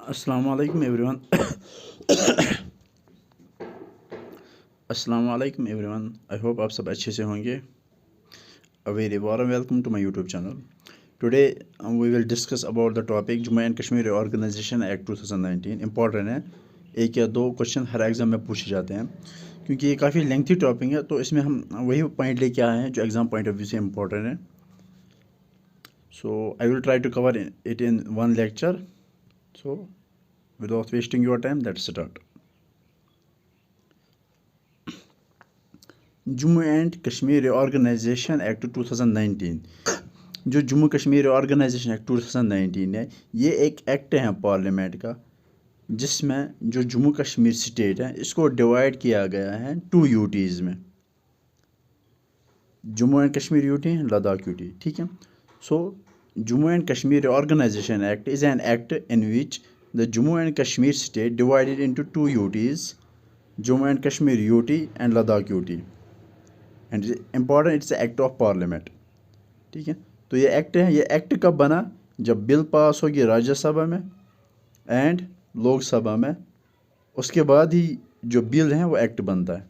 अस्सलाम वालेकुम एवरीवन। अस्सलाम वालेकुम एवरीवन। आई होप आप सब अच्छे से होंगे। A very warm welcome to my YouTube channel. Today we will discuss about the topic Jammu and Kashmir organisation act 2019। Important है, एक या दो क्वेश्चन हर एग्ज़ाम में पूछे जाते हैं। क्योंकि ये काफ़ी लेंथी टॉपिक है तो इसमें हम वही पॉइंट लेके आए हैं जो एग्ज़ाम पॉइंट ऑफ व्यू से इम्पोर्टेंट है। So I will try to cover it in one lecture. सो without wasting your time, let's start. Jammu and Kashmir organisation act 2019, जो जम्मू कश्मीर ऑर्गेनाइजेशन एक्ट 2019 है, ये एक एक्ट है पार्लियामेंट का, जिसमें जो जम्मू कश्मीर स्टेट है इसको डिवाइड किया गया है 2 यूटीज़ में, Jammu and Kashmir UT, Ladakh UT. ठीक है। So Jammu and Kashmir organisation act is an act in which the Jammu and Kashmir state divided into 2 UTs, Jammu and Kashmir UT and Ladakh UT, and important it's act of parliament। ठीक है। तो ये act है, ये act कब बना? जब bill pass होगी राज्यसभा में एंड लोकसभा में, उसके बाद ही जो बिल है वो एक्ट बनता है।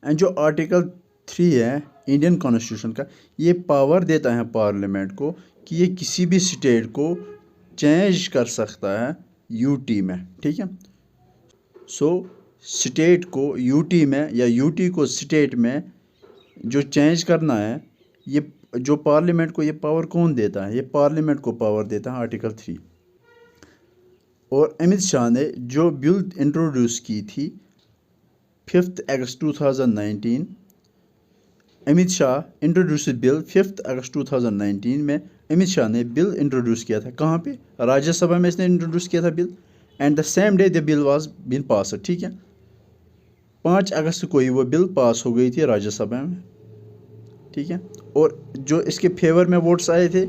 एंड जो आर्टिकल 3 है इंडियन कॉन्स्टिट्यूशन का, ये पावर देता है पार्लियामेंट को कि ये किसी भी स्टेट को चेंज कर सकता है यूटी में। ठीक है। सो स्टेट को यूटी में या यूटी को स्टेट में जो चेंज करना है, ये जो पार्लियामेंट को ये पावर कौन देता है? ये पार्लियामेंट को पावर देता है आर्टिकल 3। और अमित शाह ने जो बिल इंट्रोड्यूस की थी 5 अगस्त 2019, अमित शाह इंट्रोड्यूस बिल 5 अगस्त 2019 में अमित शाह ने बिल इंट्रोड्यूस किया था। कहाँ पे? राज्यसभा में इसने इंट्रोड्यूस किया था bill, and the same day the bill was been pass. ठीक है। 5 अगस्त को ही वो बिल पास हो गई थी राज्यसभा में। ठीक है। और जो इसके फेवर में वोट्स आए थे,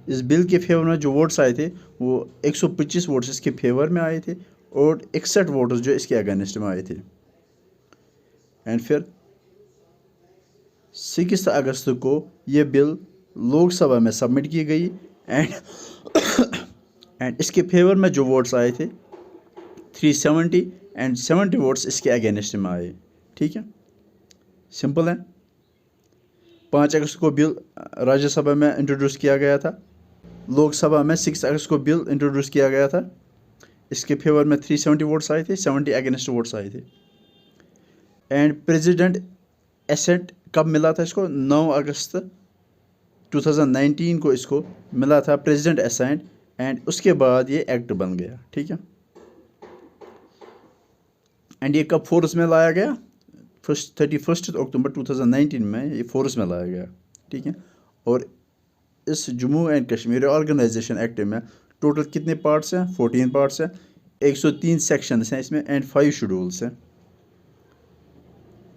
इस बिल के फेवर में जो वोट्स आए थे वो 125 वोट्स इसके फेवर में आए थे और 61 वोट्स जो इसके अगेंस्ट में आए थे। एंड फिर 6 अगस्त को ये बिल लोकसभा में सबमिट की गई एंड इसके फेवर में जो वोट्स आए थे 370 एंड 70 वोट्स इसके अगेंस्ट में आए। ठीक है। सिंपल है। 5 अगस्त को बिल राज्यसभा में इंट्रोड्यूस किया गया था, लोकसभा में 6 अगस्त को बिल इंट्रोड्यूस किया गया था। इसके फेवर में 370 वोट्स आए थे, 70 अगेंस्ट वोट्स आए थे। एंड प्रेसिडेंट एसेंट कब मिला था इसको? 9 अगस्त 2019 को इसको मिला था प्रेसिडेंट असेंट, एंड उसके बाद ये एक्ट बन गया। ठीक है। एंड ये कब फोर्स में लाया गया? 31 अक्टूबर 2019 में ये फोर्स में लाया गया। ठीक है। और इस Jammu and Kashmir organisation act में टोटल कितने पार्ट्स हैं? 14 पार्ट्स हैं, 103 सेक्शंस हैं इसमें एंड 5 शेड्यूल्स हैं।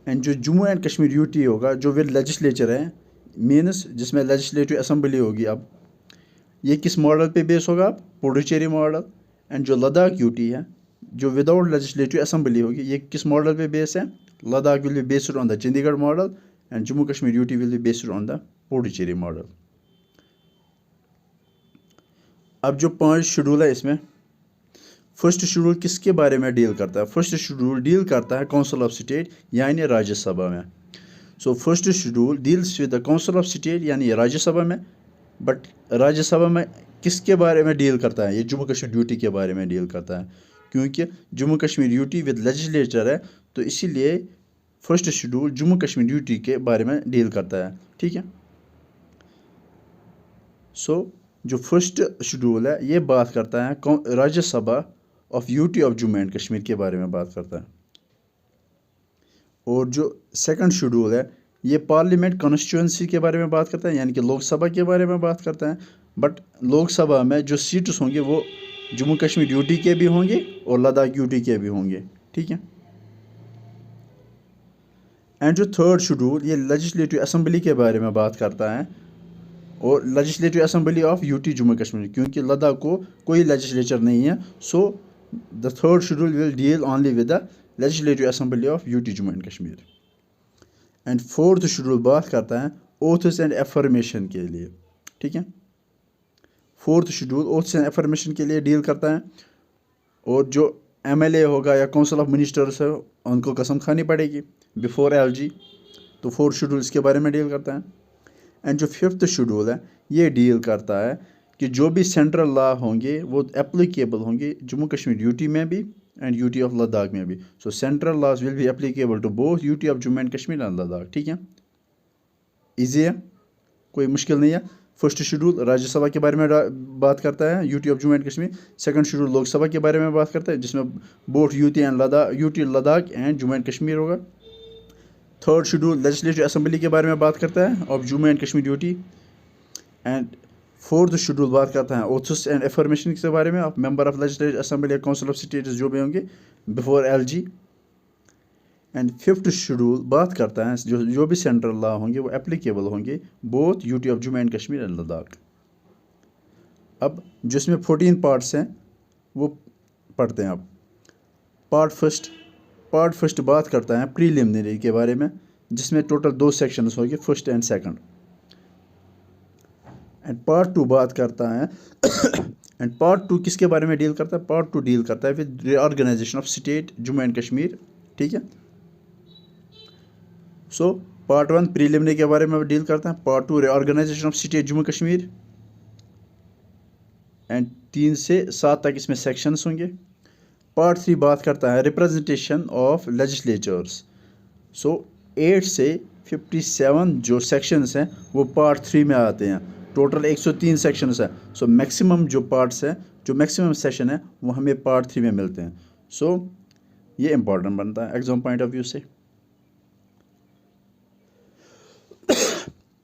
एंड जो जम्मू एंड कश्मीर यूटी होगा, जो विद लेजिस्लेचर है, मीन्स जिसमें लेजिस्लेटिव असम्बली होगी, अब ये किस मॉडल पे बेस होगा? अब पुडुचेरी मॉडल। एंड जो लद्दाख यूटी है, जो विदाउट लेजिस्लेटिव असम्बली होगी, ये किस मॉडल पे बेस है? Ladakh will be based on the Chandigarh model and Jammu Kashmir UT will be based on the Puducherry model. अब जो 5 शेड्यूल है इसमें, फर्स्ट शेड्यूल किसके बारे में डील करता है? फर्स्ट शेड्यूल डील करता है काउंसिल ऑफ स्टेट यानी राज्यसभा में। So first schedule deals with the council of state यानी राज्यसभा में। बट राज्यसभा में किसके बारे में डील करता है? ये जम्मू कश्मीर यूटी के बारे में डील करता है, क्योंकि Jammu Kashmir UT with legislature है, तो इसीलिए first schedule Jammu Kashmir UT के बारे में डील करता है। ठीक है। सो जो फर्स्ट शेड्यूल है ये बात करता है Rajya Sabha of UT of Jammu and Kashmir के बारे में बात करता है। और जो सेकंड शेड्यूल है ये पार्लियामेंट कॉन्स्टिट्यूंसी के बारे में बात करता है, यानी कि लोकसभा के बारे में बात करता है। बट लोकसभा में जो सीट्स होंगे वो जम्मू कश्मीर यूटी के भी होंगे और लद्दाख यूटी के भी होंगे। ठीक है। एंड जो थर्ड शेड्यूल ये लेजिस्लेटिव असम्बली के बारे में बात करता है, और legislative assembly of UT Jammu Kashmir, क्योंकि लद्दाख को कोई लेजिस्लेचर नहीं है। So the third schedule will deal only with the legislative assembly of UT Jammu and Kashmir. And fourth schedule बात करता है ओथ्स एंड एफर्मेशन के लिए। ठीक है। Fourth schedule oaths and affirmation के लिए डील करता है, और जो MLA होगा या काउंसिल ऑफ मिनिस्टर्स है उनको कसम खानी पड़ेगी बिफोर LG। तो फोर्थ शेड्यूल इसके बारे में डील करता है। एंड जो फिफ्थ शेड्यूल है ये डील करता है कि जो भी सेंट्रल लॉ होंगे वो एप्लीकेबल होंगे जम्मू कश्मीर यूटी में भी एंड यूटी ऑफ लद्दाख में भी। So central laws will be applicable to both UT of Jammu and Kashmir and Ladakh. ठीक है, ईजी है, कोई मुश्किल नहीं है। फर्स्ट शेड्यूल राज्यसभा के बारे में बात करता है, UT of Jammu and Kashmir. Second schedule Lok Sabha के बारे में बात करता है जिसमें both UT Ladakh and Jammu and Kashmir होगा। थर्ड शेड्यूल लेजिस्लेटिव असेंबली के बारे में बात करता है of Jammu and Kashmir UT. And fourth schedule बात करता है ओथ्स एंड एफर्मेशन के बारे में of member of legislative assembly council of states जो भी होंगे before LG। And fifth schedule बात करता है जो भी सेंट्रल लॉ होंगे वो एप्लीकेबल होंगे both UT of Jammu and Kashmir and Ladakh. अब जिसमें 14 पार्ट्स हैं वो पढ़ते हैं। अब पार्ट फर्स्ट बात करता है प्रीलिमिनरी के बारे में जिसमें टोटल 2 सेक्शंस होंगे, first and second. And part 2 बात करता है एंड पार्ट 2 किसके बारे में डील करता है? पार्ट 2 डील करता है with reorganisation of state Jammu and Kashmir. ठीक है, सो पार्ट 1 प्रीलिमिनरी के बारे में डील करता है, part 2 reorganisation of state Jammu Kashmir and 3 से 7 तक इसमें सेक्शंस होंगे। पार्ट 3 बात करता है रिप्रेजेंटेशन ऑफ लेजिस्लेचर्स। सो 8 से 57 जो सेक्शंस हैं वो पार्ट 3 में आते हैं। टोटल 103 सेक्शंस हैं। सो मैक्सिमम जो पार्ट्स हैं, जो मैक्सिमम सेशन है वो हमें पार्ट 3 में मिलते हैं। सो ये इंपॉर्टेंट बनता है एग्जाम पॉइंट ऑफ व्यू से।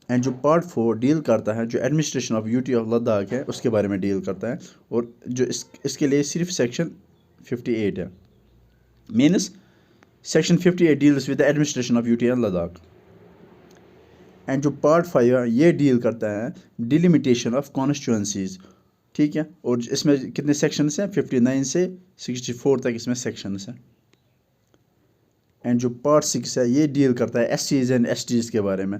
एंड जो पार्ट 4 डील करता है जो administration of UT of Ladakh है उसके बारे में डील करता है, और जो इसके लिए सिर्फ सेक्शन 58 है। Means section 58 deals with the administration of UT and Ladakh. And जो पार्ट 5 है ये डील करता है डिलिमिटेशन ऑफ कॉन्स्टिट्यूंसीज। ठीक है, और इसमें कितने सेक्शंस हैं? 59 से 64 तक इसमें सेक्शंस हैं। एंड जो पार्ट 6 है ये डील करता है SCs एंड STs के बारे में।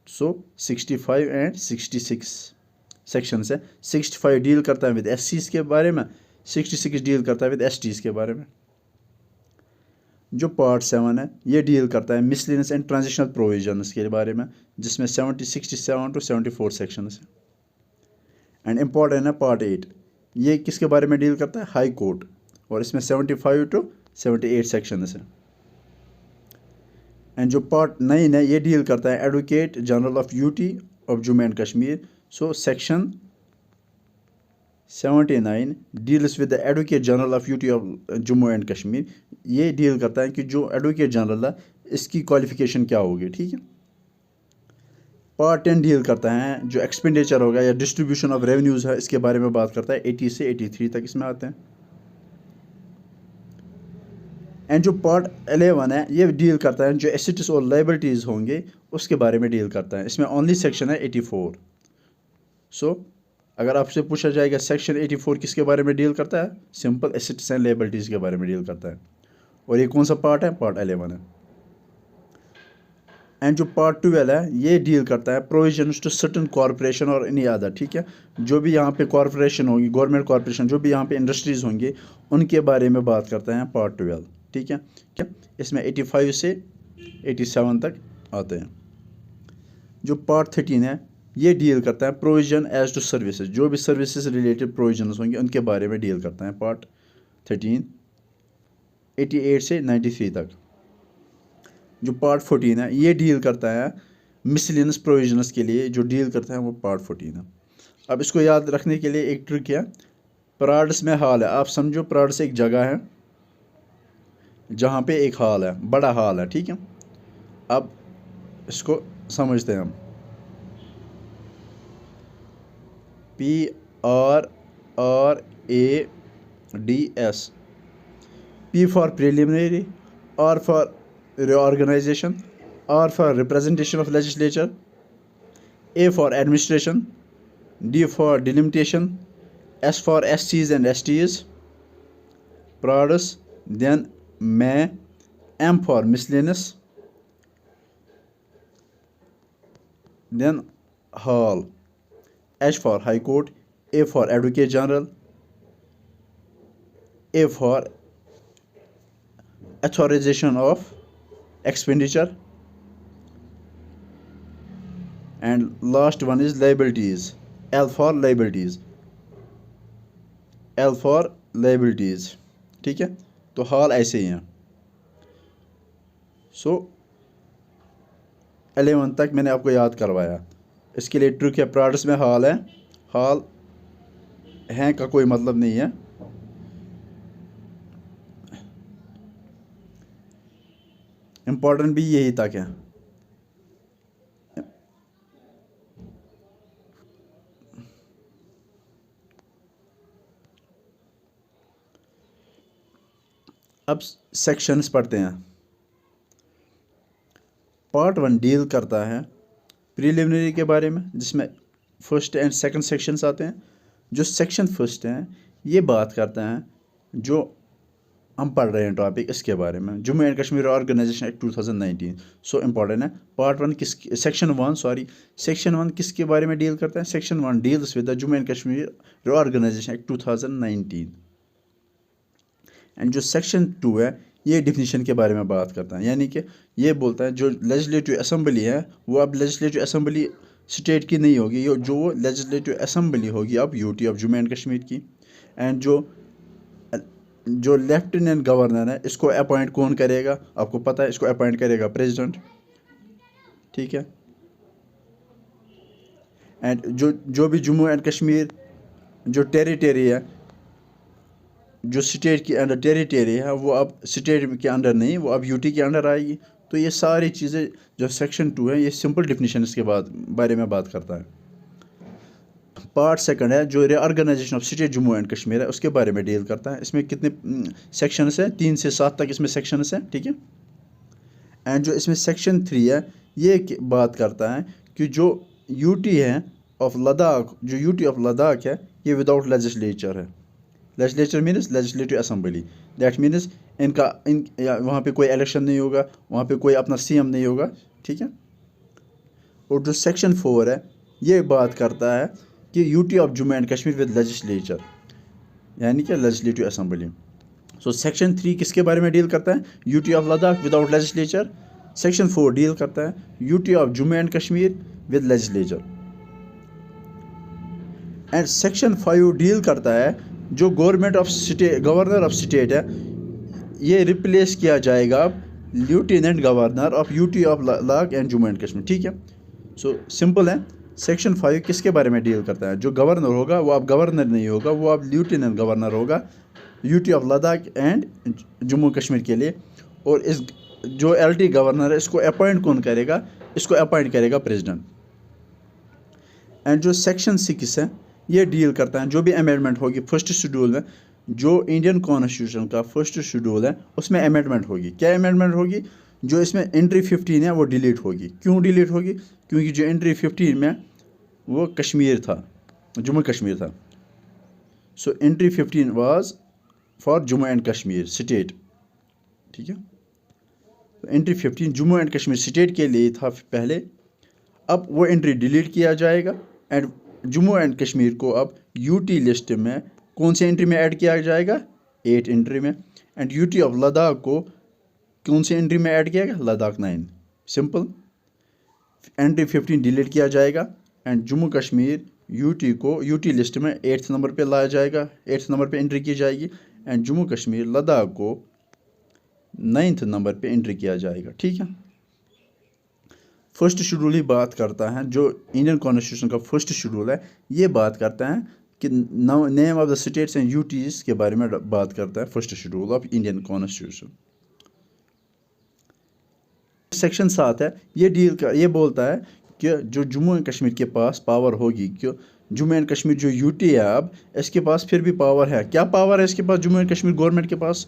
सो 65 एंड 66 सेक्शंस है। 65 डील करता है विद SCs के बारे में, 66 डील करता है विद STs के बारे में। जो पार्ट 7 है ये डील करता है मिसलेनियस एंड ट्रांजिशनल प्रोविजंस के बारे में जिसमें 67 टू 74 सेक्शंस हैं। एंड इम्पॉर्टेंट है पार्ट 8, ये किसके बारे में डील करता है? हाई कोर्ट, और इसमें 75 टू 78 सेक्शंस हैं। एंड जो पार्ट 9 है ये डील करता है advocate general of UT of Jammu and Kashmir. So section 79 deals with the advocate general of UT of Jammu and Kashmir. ये डील करता है कि जो एडवोकेट जनरल है इसकी क्वालिफिकेशन क्या होगी। ठीक है, पार्ट 10 डील करता है जो एक्सपेंडिचर होगा या डिस्ट्रीब्यूशन ऑफ रेवेन्यूज है इसके बारे में बात करता है। 80 से 83 तक इसमें आते हैं। एंड जो पार्ट 11 है ये डील करता है जो एसेट्स और लायबिलिटीज़ होंगे उसके बारे में डील करता है। इसमें ओनली सेक्शन है 84। सो अगर आपसे पूछा जाएगा सेक्शन 84 किसके बारे में डील करता है? सिंपल एसेट्स एंड लायबिलिटीज़ के बारे में डील करता है। और ये कौन सा पार्ट है? पार्ट 11 है। एंड जो पार्ट 12 है ये डील करता है प्रोविजंस टू सर्टेन कॉरपोरेशन और एनी अदर। ठीक है, जो भी यहाँ पे कॉरपोरेशन होगी, गवर्नमेंट कॉरपोरेशन, जो भी यहाँ पे इंडस्ट्रीज़ होंगी उनके बारे में बात करते हैं पार्ट 12। ठीक है, क्या इसमें 85 से 87 तक आते हैं। जो पार्ट 13 है ये डील करता है प्रोविजन एज टू सर्विसेज, जो भी सर्विसेज रिलेटेड प्रोविजंस होंगे उनके बारे में डील करता है पार्ट 13 88 से 93 तक। जो पार्ट 14 है ये डील करता है मिसलेनियस प्रोविजंस के लिए, जो डील करता है वो पार्ट 14 है। अब इसको याद रखने के लिए एक ट्रिक है, प्राड्स में हॉल है। आप समझो प्राड्स एक जगह है जहाँ पे एक हॉल है, बड़ा हॉल है। ठीक है, अब इसको समझते हैं हम। PRRADS, P for preliminary, R for reorganization, R for representation of legislature, A for administration, D for delimitation, S for SCs and STs, PRADS, then MAI, M for miscellaneous, then Hall, H for High Court, A for Advocate General, A for authorization of expenditure, and last one is liabilities, L for liabilities, L for liabilities। ठीक है, तो हाल ऐसे ही हैं। सो 11 तक मैंने आपको याद करवाया। इसके लिए ट्रिक है, प्रोडक्ट्स में हाल है, हाल हैं का कोई मतलब नहीं है। इम्पोर्टेंट भी यही तक है। अब सेक्शंस पढ़ते हैं। पार्ट 1 डील करता है प्रीलिमिनरी के बारे में, जिसमें फर्स्ट एंड सेकंड सेक्शंस आते हैं। जो सेक्शन फर्स्ट हैं ये बात करता है जो हम पढ़ रहे हैं टॉपिक, इसके बारे में, Jammu and Kashmir organisation act 2019। So important है। पार्ट 1 सेक्शन 1 किसके बारे में डील करता है? Section 1 deals with the Jammu and Kashmir organisation act 2019। And जो सेक्शन 2 है ये डिफिनीशन के बारे में बात करता है, यानी कि ये बोलता है जो लेजिस्लेटिव असेंबली है वो अब लेजिस्लेटिव असेंबली स्टेट की नहीं होगी, जो लेजिस्लेटिव असेंबली होगी अब UT of Jammu and Kashmir की। एंड जो लेफ्टिनेंट गवर्नर है इसको अपॉइंट कौन करेगा? आपको पता है, इसको अपॉइंट करेगा प्रेसिडेंट। ठीक है। एंड जो भी जम्मू एंड कश्मीर जो टेरिटरी है, जो स्टेट की अंडर टेरिटरी है, वो अब स्टेट के अंडर नहीं, वो अब यूटी के अंडर आएगी। तो ये सारी चीज़ें जो सेक्शन 2 है ये सिंपल डिफिनीशन इसके बारे में बात करता है। पार्ट 2 है जो reorganisation of state Jammu and Kashmir है उसके बारे में डील करता है। इसमें कितने सेक्शंस हैं? 3 से 7 तक इसमें सेक्शंस हैं। ठीक है। एंड जो इसमें सेक्शन 3 है ये बात करता है कि जो यूटी है ऑफ लद्दाख, जो यूटी ऑफ लद्दाख है ये विदाउट लेजिस्लेचर है। Legislature means legislative assembly, that means वहाँ पे कोई इलेक्शन नहीं होगा, वहाँ पे कोई अपना सीएम नहीं होगा। ठीक है। और जो सेक्शन 4 है ये बात करता है कि UT of Jammu and Kashmir with legislature, यानी कि लेजिस्लेटिव असेंबली। सो सेक्शन 3 किसके बारे में डील करता है? UT of Ladakh without legislature. Section 4 deal करता है UT of Jammu and Kashmir with legislature. And section 5 deal करता है जो government of state, governor of state है, ये रिप्लेस किया जाएगा अब lieutenant governor of UT of Ladakh and Jammu and Kashmir. ठीक है। सो सिंपल है। सेक्शन 5 किसके बारे में डील करता है? जो गवर्नर होगा वो अब गवर्नर नहीं होगा, वो अब लेफ्टिनेंट गवर्नर होगा UT of Ladakh and Jammu Kashmir के लिए। और इस जो एलटी गवर्नर है इसको अपॉइंट कौन करेगा? इसको अपॉइंट करेगा प्रेसिडेंट। एंड जो सेक्शन 6 है ये डील करता है जो भी अमेंडमेंट होगी फर्स्ट शेड्यूल में, जो इंडियन कॉन्स्टिट्यूशन का फर्स्ट शेड्यूल है उसमें अमेंडमेंट होगी। क्या अमेंडमेंट होगी? जो इसमें एंट्री 15 है वो डिलीट होगी। क्यों डिलीट होगी? क्योंकि जो एंट्री 15 में वो कश्मीर था, जम्मू कश्मीर था। So entry 15 was for Jammu and Kashmir state. ठीक है। तो entry 15 Jammu and Kashmir state के लिए था पहले, अब वो एंट्री डिलीट किया जाएगा। एंड जम्मू एंड कश्मीर को अब यूटी लिस्ट में कौन से एंट्री में ऐड किया जाएगा? 8 एंट्री में। एंड यूटी ऑफ लद्दाख को कौन से एंट्री में ऐड किया गया? लद्दाख 9। सिंपल। एंट्री 15 डिलीट किया जाएगा एंड जम्मू कश्मीर यूटी को यूटी लिस्ट में 8th नंबर पे लाया जाएगा, 8th नंबर पे एंट्री की जाएगी। एंड जम्मू कश्मीर लद्दाख को 9th नंबर पे एंट्री किया जाएगा। ठीक है। फर्स्ट शेड्यूल ही बात करता है, जो इंडियन कॉन्स्टिट्यूशन का फर्स्ट शेड्यूल है ये बात करता है कि name of the states and UTs के बारे में बात करता है first schedule of Indian constitution. Section 7 है ये बोलता है कि जो जम्मू एंड कश्मीर के पास पावर होगी, कि जम्मू एंड कश्मीर जो यूटी है अब इसके पास फिर भी पावर है। क्या पावर है इसके पास? जम्मू एंड कश्मीर गवर्नमेंट के पास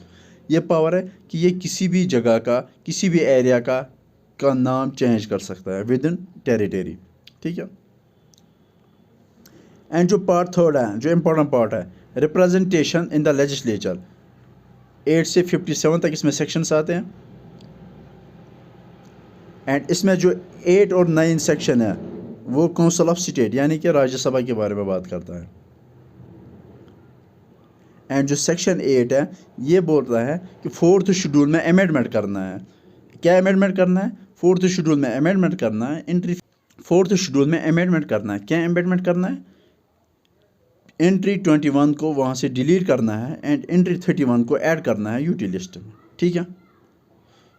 ये पावर है कि ये किसी भी जगह का, किसी भी एरिया का नाम चेंज कर सकता है विद इन टेरिटरी। ठीक है। एंड जो पार्ट 3 है, जो इम्पोर्टेंट पार्ट है, रिप्रेजेंटेशन इन द लेजिस्लेचर, 8 से 57 तक इसमें सेक्शंस आते हैं। एंड इसमें जो 8 और 9 सेक्शन है वो काउंसिल ऑफ स्टेट यानी कि राज्यसभा के बारे में बात करता है। एंड जो सेक्शन 8 है ये बोल रहा है कि फोर्थ शेड्यूल में अमेंडमेंट करना है। क्या अमेंडमेंट करना है? फोर्थ शेड्यूल में अमेंडमेंट करना है। एंट्री फोर्थ शेड्यूल में अमेंडमेंट करना है। क्या अमेंडमेंट करना है? एंट्री 21 को वहाँ से डिलीट करना है एंड एंट्री 31 को ऐड करना है यूटी लिस्ट में। ठीक है।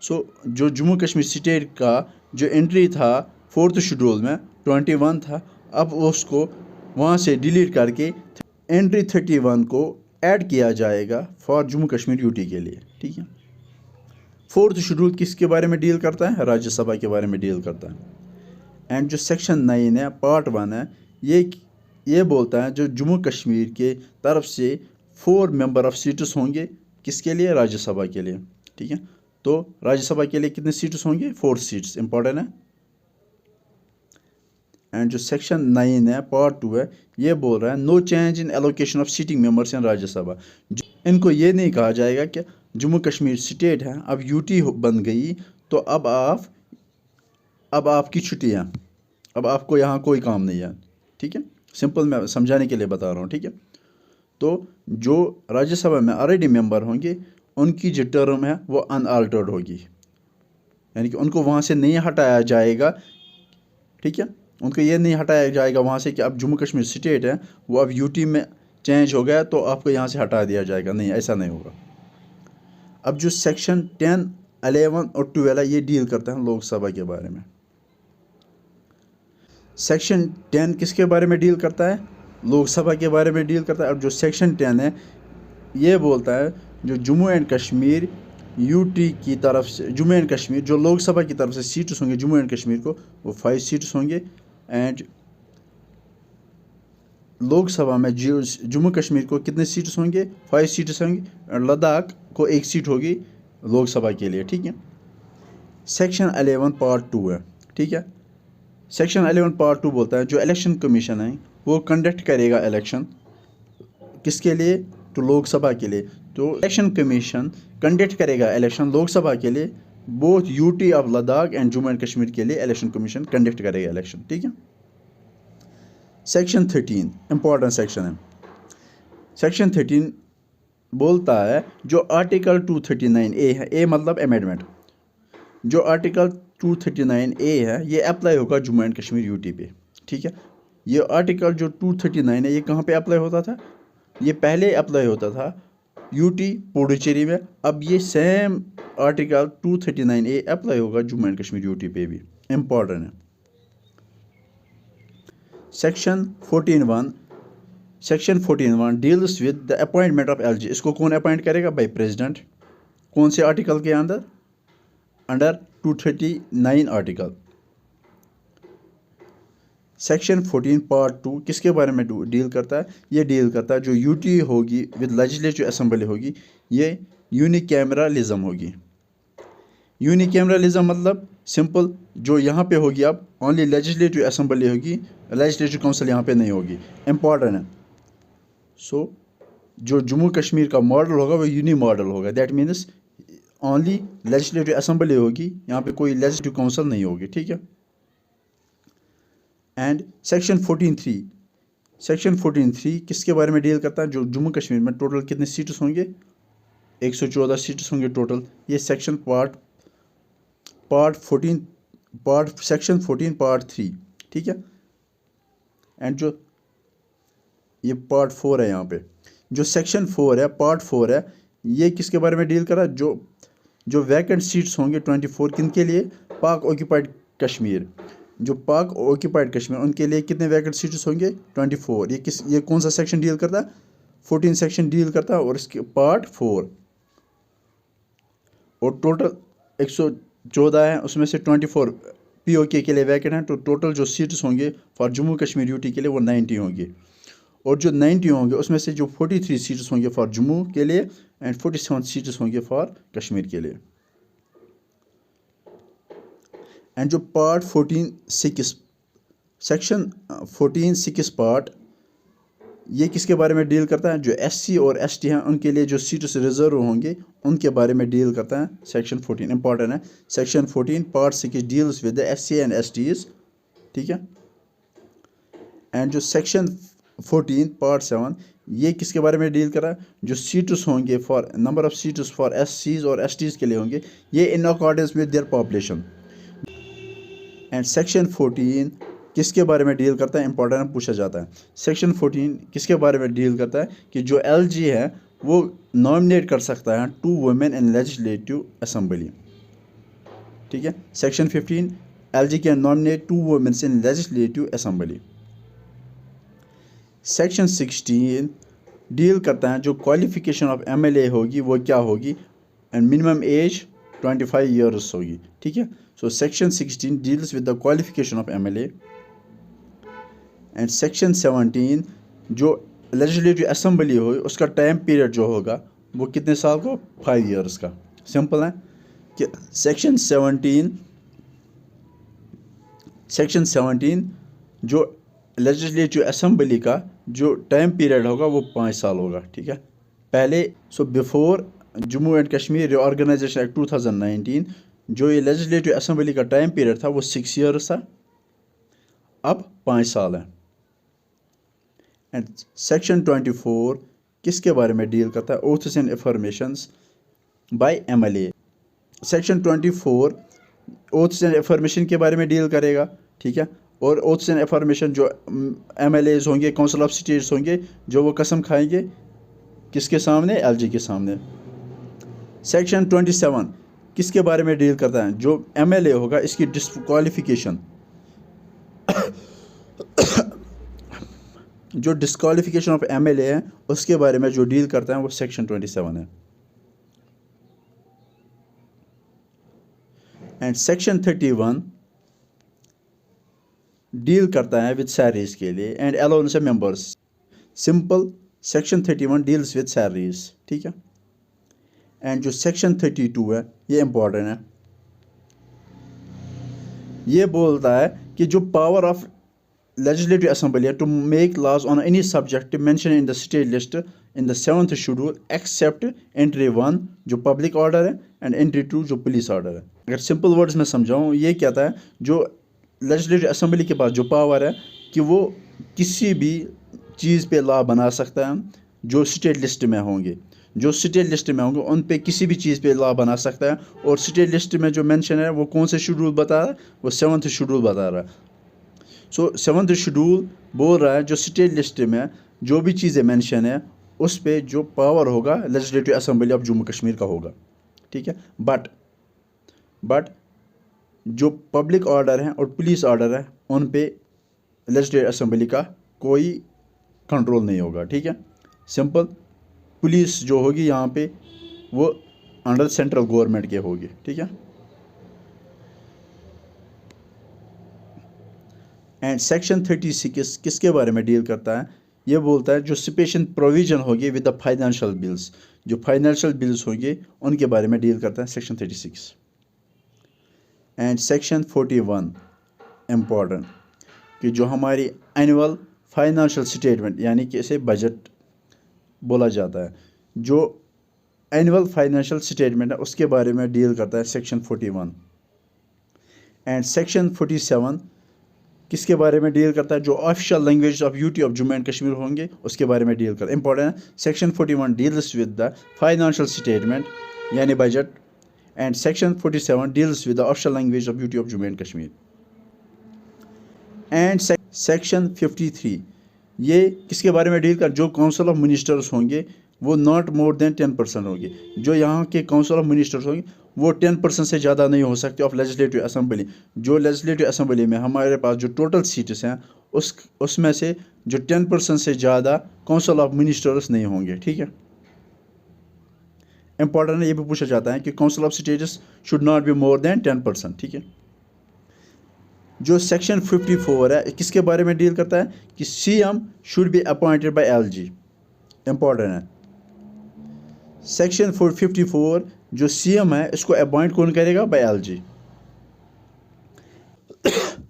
सो जो जम्मू कश्मीर स्टेट का जो एंट्री था फोर्थ शेड्यूल में 21 था, अब उसको वहाँ से डिलीट करके एंट्री 31 को ऐड किया जाएगा फॉर जम्मू कश्मीर यूटी के लिए। ठीक है। फोर्थ शेड्यूल किसके बारे में डील करता है? राज्यसभा के बारे में डील करता है। एंड जो सेक्शन 9 है पार्ट 1 है ये बोलता है जो जम्मू कश्मीर के तरफ से 4 मेंबर ऑफ सीट्स होंगे किसके लिए? राज्यसभा के लिए। ठीक है। तो राज्यसभा के लिए कितने सीट्स होंगे? 4 सीट्स। इंपॉर्टेंट है। एंड जो सेक्शन 9 है पार्ट 2 है ये बोल रहा है no change in allocation of seating members in Rajya Sabha. इनको ये नहीं कहा जाएगा कि जम्मू कश्मीर स्टेट है अब यूटी बन गई तो अब आपकी छुट्टियाँ, अब आपको यहाँ कोई काम नहीं है। ठीक है। सिंपल मैं समझाने के लिए बता रहा हूँ। ठीक है। तो जो राज्यसभा में ऑलरेडी मेंबर होंगे उनकी जो टर्म है वो अनअल्टर्ड होगी, यानी कि उनको वहाँ से नहीं हटाया जाएगा। ठीक है। उनको ये नहीं हटाया जाएगा वहाँ से कि अब जम्मू कश्मीर स्टेट है वो अब यूटी में चेंज हो गया तो आपको यहाँ से हटा दिया जाएगा। नहीं, ऐसा नहीं होगा। अब जो सेक्शन 10, 11 और 12 है ये डील करते हैं लोकसभा के बारे में। सेक्शन 10 किसके बारे में डील करता है? लोकसभा के बारे में डील करता है। अब जो सेक्शन 10 है ये बोलता है जो जम्मू एंड कश्मीर यूटी की तरफ से जम्मू एंड कश्मीर जो लोकसभा की तरफ से सीट्स होंगे जम्मू एंड कश्मीर को वो 5 सीट्स होंगे। एंड लोकसभा में जम्मू कश्मीर को कितने सीट्स होंगे? 5 सीट्स होंगे। और लद्दाख को 1 सीट होगी लोकसभा के लिए। ठीक है। सेक्शन 11 पार्ट 2 है। ठीक है। सेक्शन 11 पार्ट 2 बोलता है जो इलेक्शन कमीशन है वो कंडक्ट करेगा इलेक्शन किसके लिए? तो लोकसभा के लिए। तो इलेक्शन कमीशन कंडक्ट करेगा इलेक्शन लोकसभा के लिए। Both UT of Ladakh and Jammu and Kashmir के लिए इलेक्शन कमीशन कंडक्ट करेगा इलेक्शन। ठीक है। सेक्शन 13 इंपॉर्टेंट सेक्शन है। सेक्शन 13 बोलता है जो आर्टिकल 239A है, ए मतलब अमेंडमेंट, जो आर्टिकल 239A है ये अप्लाई होगा जम्मू एंड कश्मीर यूटी पे। ठीक है। ये आर्टिकल जो 239 है ये कहाँ पे अप्लाई होता था? ये पहले अप्लाई होता था यूटी पुडुचेरी में। अब ये सेम आर्टिकल 239A अप्लाई होगा जम्मू एंड कश्मीर यूटी पे भी। इम्पॉर्टेंट है। Section 14(1) deals with the appointment of LG. इसको कौन अपॉइंट करेगा? By president. कौन से आर्टिकल के अंदर? Under 239 article. सेक्शन 14 पार्ट 2 किसके बारे में डील करता है? ये डील करता है जो यूटी होगी विद लेजिस्लेटिव असेंबली होगी ये यूनिकैमरलिज्म होगी। यूनिकैमरलिज्म मतलब सिंपल जो यहाँ पे होगी अब ओनली लेजिस्लेटिव असेंबली होगी, लेजिस्लेटिव काउंसिल यहाँ पे नहीं होगी। इम्पॉर्टेंट है। सो जो जम्मू कश्मीर का मॉडल होगा वो यूनी मॉडल होगा। That means only legislative assembly होगी, यहाँ पे कोई लेजिस्लेटिव काउंसिल नहीं होगी। ठीक है। एंड सेक्शन 14(3) किसके बारे में डील करता है? जो जम्मू कश्मीर में टोटल कितने सीट्स होंगे? 114 सीट्स होंगे टोटल। ये सेक्शन सेक्शन 14 पार्ट 3। ठीक है। एंड जो ये पार्ट 4 है यहाँ पे जो सेक्शन 4 है पार्ट 4 है ये किसके बारे में डील कर रहा है? जो वैकेंट सीट्स होंगे 24 किन के लिए? पाक ऑक्यूपाइड कश्मीर। जो पाक ऑक्यूपाइड कश्मीर उनके लिए कितने वैकेंट सीट्स होंगे? 24। ये कौन सा सेक्शन डील करता है? 14 सेक्शन डील करता है और इसके पार्ट 4। और टोटल 114 है उसमें से 24 पीओके के लिए वैकेंट हैं। तो टोटल जो सीट्स होंगे फॉर जम्मू कश्मीर यूटी के लिए वो 90 होंगे। और जो 90 होंगे उसमें से जो 43 सीट्स होंगे फॉर जम्मू के लिए एंड 47 सीट्स होंगे फॉर कश्मीर के लिए। एंड जो पार्ट 14(6) सेक्शन 14(6) पार्ट ये किसके बारे में डील करता है? जो एससी और एसटी हैं उनके लिए जो सीट्स रिजर्व होंगे उनके बारे में डील करता है सेक्शन 14। इंपॉर्टेंट है। Section 14 part 6 deals with the SC and STs. ठीक है। एंड जो सेक्शन 14 पार्ट 7 ये किसके बारे में डील कर रहा है? जो सीट्स होंगे for number of seats for SCs और STs के लिए होंगे ये in accordance with their population. And section 14 किसके बारे में डील करता है? इंपॉर्टेंट पूछा जाता है। सेक्शन 14 किसके बारे में डील करता है कि जो LG है वो नॉमिनेट कर सकता है 2 वुमेन इन लेजिस्लेटिव असेंबली। ठीक है, section 15 LG can nominate 2 women in legislative assembly. Section 16 deal करता है जो क्वालिफिकेशन ऑफ MLA होगी वो क्या होगी, एंड मिनिमम एज 25 ईयर्स होगी। ठीक है, so section 16 deals with the qualification of MLA। And section 17 जो लेजिस्लेटिव असेंबली हो उसका टाइम पीरियड जो होगा वो कितने साल का? 5 ईयर्स का। सिंपल है कि सेक्शन 17 जो लेजिस्लेटिव असेंबली का जो टाइम पीरियड होगा वो 5 साल होगा। ठीक है, पहले before Jammu and Kashmir reorganisation act 2019 जो ये लेजिस्लेटिव असेंबली का टाइम पीरियड था वो 6 ईयर्स था, अब 5 साल है। एंड सेक्शन 24 किसके बारे में डील करता है? Oaths and affirmations by MLA। Section 24 oaths and affirmation के बारे में डील करेगा। ठीक है, और ओथ्स एंड अफर्मेशन जो MLAs होंगे, काउंसिल ऑफ स्टेट्स होंगे, जो वो कसम खाएंगे किसके सामने? LG के सामने। सेक्शन 27 किसके बारे में डील करता है? जो MLA होगा इसकी डिस्क्वालिफिकेशन जो डिस्क्वालिफिकेशन ऑफ MLA है उसके बारे में जो डील करता है वो सेक्शन 27 है। एंड सेक्शन 31 डील करता है विद सैलरीज के लिए and allowance members. Simple, section 31 deals with salaries. ठीक है, एंड जो सेक्शन 32 है ये इंपॉर्टेंट है। ये बोलता है कि जो power of legislative assembly to make laws on any subject mentioned in the state list in the 7th schedule except entry 1 जो public order है and entry 2 जो police order है। अगर simple words में समझाऊँ ये कहता है जो legislative assembly के पास जो पावर है कि वो किसी भी चीज़ पे लॉ बना सकता है जो स्टेट लिस्ट में होंगे, जो स्टेट लिस्ट में होंगे उन पे किसी भी चीज़ पे लॉ बना सकता है। और स्टेट लिस्ट में जो मेंशन है वो कौन से शेड्यूल बता रहा है? वो 7th शेड्यूल बता रहा है। सो 7th शेड्यूल बोल रहा है जो स्टेट लिस्ट में जो भी चीज़ें मेंशन है उस पे जो पावर होगा legislative assembly of Jammu Kashmir का होगा। ठीक है, बट जो पब्लिक ऑर्डर है और पुलिस ऑर्डर है उन पे लेजिस्लेटिव असेंबली का कोई कंट्रोल नहीं होगा। ठीक है, सिंपल, पुलिस जो होगी यहाँ पे वो अंडर सेंट्रल गवर्नमेंट के होगी। ठीक है, एंड सेक्शन 36 किसके बारे में डील करता है? ये बोलता है जो स्पेशल प्रोविजन होगी विद द फाइनेंशियल बिल्स, जो फाइनेंशियल बिल्स होंगे उनके बारे में डील करता है सेक्शन 36। एंड सेक्शन 41 इम्पॉर्टेंट कि जो हमारी एनुअल फाइनेंशियल स्टेटमेंट यानी कि इसे बजट बोला जाता है, जो एनुअल फाइनेंशियल स्टेटमेंट है उसके बारे में डील करता है सेक्शन 41। एंड सेक्शन 47 किसके बारे में डील करता है? जो official language of UT of Jammu and Kashmir होंगे उसके बारे में डील करता है। इंपॉर्टेंट है, section 41 deals with the financial statement यानी budget, and section 47 deals with the official language of UT of Jammu and Kashmir. And section 53 ये किसके बारे में डील कर? जो काउंसिल ऑफ मिनिस्टर्स होंगे वो नॉट मोर देन 10% होंगे। जो यहाँ के काउंसिल ऑफ मिनिस्टर्स होंगे वो 10% से ज़्यादा नहीं हो सकते ऑफ लेजिस्लेटिव असेंबली। जो लेजिस्लेटिव असेंबली में हमारे पास जो टोटल सीट्स हैं उसमें से जो 10% से ज़्यादा काउंसिल ऑफ मिनिस्टर्स नहीं होंगे। ठीक है, इंपॉर्टेंट है, ये भी पूछा जाता है कि council of states should not be more than 10%। ठीक है, जो सेक्शन 54 है किसके बारे में डील करता है? कि CM should be appointed by LG। Important है, सेक्शन 54 जो CM है इसको अपॉइंट कौन करेगा? Bye LG।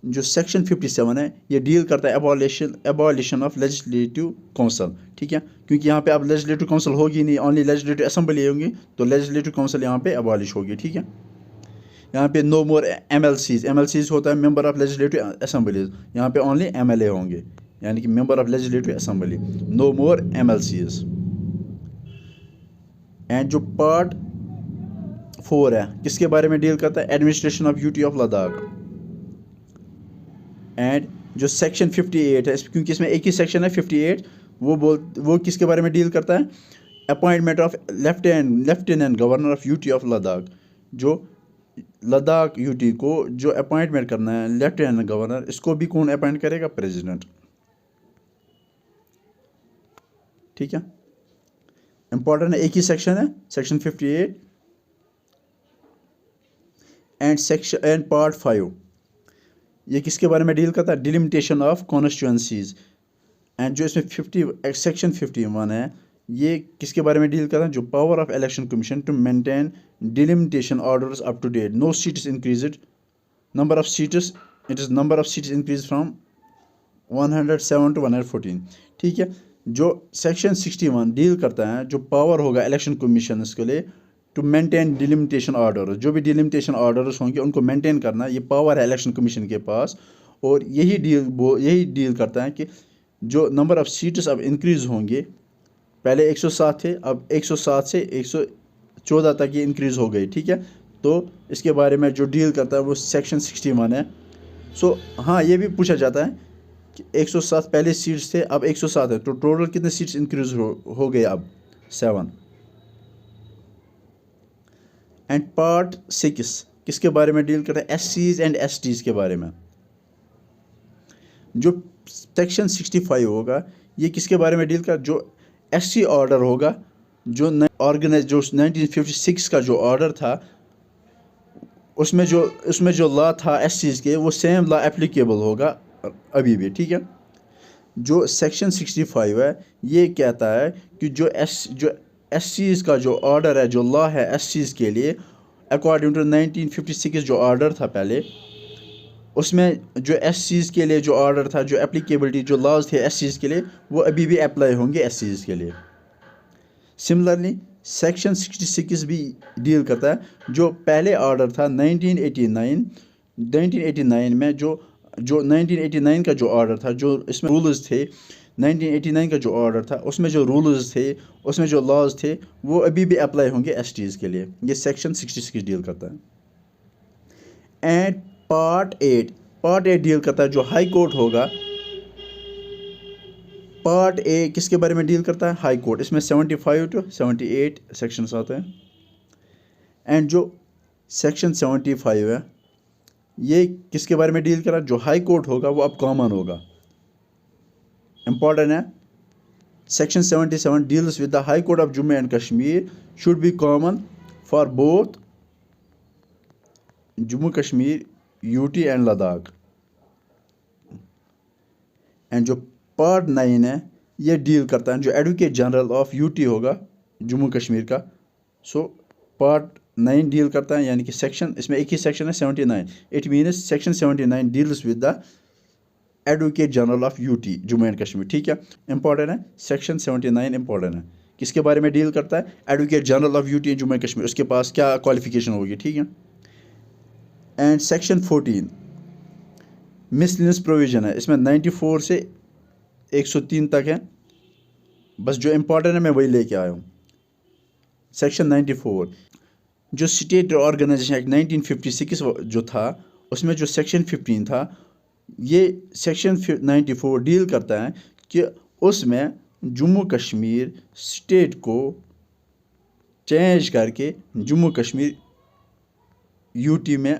जो सेक्शन 57 है ये डील करता है एबॉलिशन ऑफ लेजिस्लेटिव काउंसिल। ठीक है, क्योंकि यहाँ पे अब लेजिस्लेटिव काउंसिल होगी नहीं, ओनली लेजिस्लेटिव असेंबली होंगी, तो लेजिस्लेटिव काउंसिल यहाँ पे एबॉलिश होगी। ठीक है, यहाँ पे नो मोर MLCs होता है मेंबर ऑफ लेजिस्लेटिव असेंबलीज, यहाँ पे ओनली MLA होंगे। यानी कि member of legislative assembly, no more MLCs। And जो पार्ट 4 है किसके बारे में डील करता है, administration of UT of Ladakh. And जो सेक्शन 58 है, क्योंकि इसमें एक ही सेक्शन है 58, वो किसके बारे में डील करता है, appointment of lieutenant governor of UT of Ladakh. जो लद्दाख यूटी को जो अपॉइंटमेंट करना है लेफ्टिनेंट गवर्नर, इसको भी कौन अपॉइंट करेगा, प्रेसिडेंट। ठीक है, इंपॉर्टेंट है, एक ही सेक्शन है, सेक्शन 58 एंड पार्ट 5। ये किसके बारे में डील करता है, डिलिमिटेशन ऑफ कॉन्स्टिट्यूएंसीज। एंड जो इसमें सेक्शन 51 है, ये किसके बारे में डील करता है, जो power of election commission to maintain delimitation orders up to date, no seats increased, number of seats, it is number of seats increase from 107 to 114। ठीक है, जो सेक्शन 61 डील करता है, जो पावर होगा इलेक्शन कमीशन के लिए टू मेंटेन डिलिमिटेशन ऑर्डर, जो भी डिलिमिटेशन ऑर्डर्स होंगे उनको मेंटेन करना, ये पावर है इलेक्शन कमीशन के पास। और यही डील करता है कि जो नंबर ऑफ सीट्स अब इंक्रीज़ होंगे, पहले 107 थे, अब 107 से 114 तक ये इंक्रीज़ हो गई। ठीक है, तो इसके बारे में जो डील करता है वो सेक्शन 61 है। सो हाँ, ये भी पूछा जाता है कि 107 पहले सीट्स थे, अब 107 है, तो टोटल कितने सीट्स इंक्रीज़ हो गए, अब 7। एंड पार्ट 6 किसके बारे में डील करता है, SCs एंड STs के बारे में। जो सेक्शन 65 होगा, ये किसके बारे में डील कर, जो SC ऑर्डर होगा, जो 1956 का जो ऑर्डर था, उसमें जो लॉ था SCs के, वो सेम लॉ एप्लीकेबल होगा अभी भी। ठीक है, जो सेक्शन 65 है, ये कहता है कि जो SCs का जो ऑर्डर है, जो लॉ है SCs के लिए, अकॉर्डिंग टू 1956 जो ऑर्डर था पहले, उसमें जो SCs के लिए जो ऑर्डर था, जो एप्लीकेबिलिटी, जो लॉज थे SCs के लिए, वो अभी भी अप्लाई होंगे SCs के लिए। सिमिलरली सेक्शन 66 भी डील करता है, जो पहले ऑर्डर था 1989 में, जो 1989 का जो ऑर्डर था, जो इसमें रूल्स थे, 1989 का जो ऑर्डर था, उसमें जो रूल्स थे, उसमें जो लॉज थे, वो अभी भी अप्लाई होंगे STs के लिए। ये सेक्शन 66 डील करता है। एंड पार्ट 8 डील करता है, जो हाई कोर्ट होगा। पार्ट ए किसके बारे में डील करता है, हाई कोर्ट। इसमें 75 to 78 सेक्शंस आते हैं। एंड जो सेक्शन 75 है, ये किसके बारे में डील कर रहा है, जो हाई कोर्ट होगा वो अब कॉमन होगा। इंपॉर्टेंट है, section 77 deals with the high court of Jammu and Kashmir should be common for both Jammu Kashmir, UT and Ladakh. And जो पार्ट 9 है, ये डील करता है, जो एडवोकेट जनरल ऑफ यूटी होगा जम्मू कश्मीर का। सो पार्ट 9 डील करता है, यानी कि सेक्शन, इसमें एक ही सेक्शन है 79। It means section 79 deals with the advocate general of UT Jammu and Kashmir. ठीक है, इंपॉर्टेंट है, सेक्शन 79 इंपॉर्टेंट है। किसके बारे में डील करता है, advocate general of UT Jammu and Kashmir, उसके पास क्या क्वालिफिकेशन होगी। ठीक है, एंड सेक्शन 14 मिसलिनियस प्रोविजन है, इसमें 94 से 103 तक है। बस जो इंपॉर्टेंट है मैं वही लेके आया हूँ। सेक्शन 94 जो स्टेट ऑर्गेनाइजेशन एक्ट 1956 जो था, उसमें जो सेक्शन 15 था, ये सेक्शन 94 डील करता है कि उसमें जम्मू कश्मीर स्टेट को चेंज करके जम्मू कश्मीर यूटी में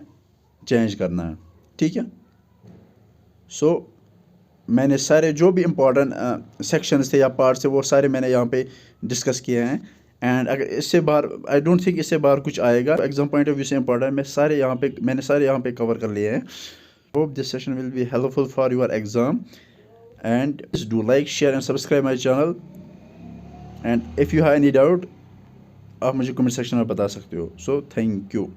चेंज करना है। ठीक है, सो मैंने सारे जो भी इम्पोर्टेंट सेक्शंस थे या पार्ट्स थे, वो सारे मैंने यहाँ पे डिस्कस किए हैं। एंड अगर इससे बाहर, आई डोंट थिंक इससे बाहर कुछ आएगा एग्जाम पॉइंट ऑफ व्यू से इम्पोर्टेंट, मैंने सारे यहाँ पे कवर कर लिए हैं। Hope this session will be helpful for your exam, and do like, share and subscribe my channel. And if you have any doubt, आप मुझे कमेंट सेक्शन में बता सकते हो। So thank you.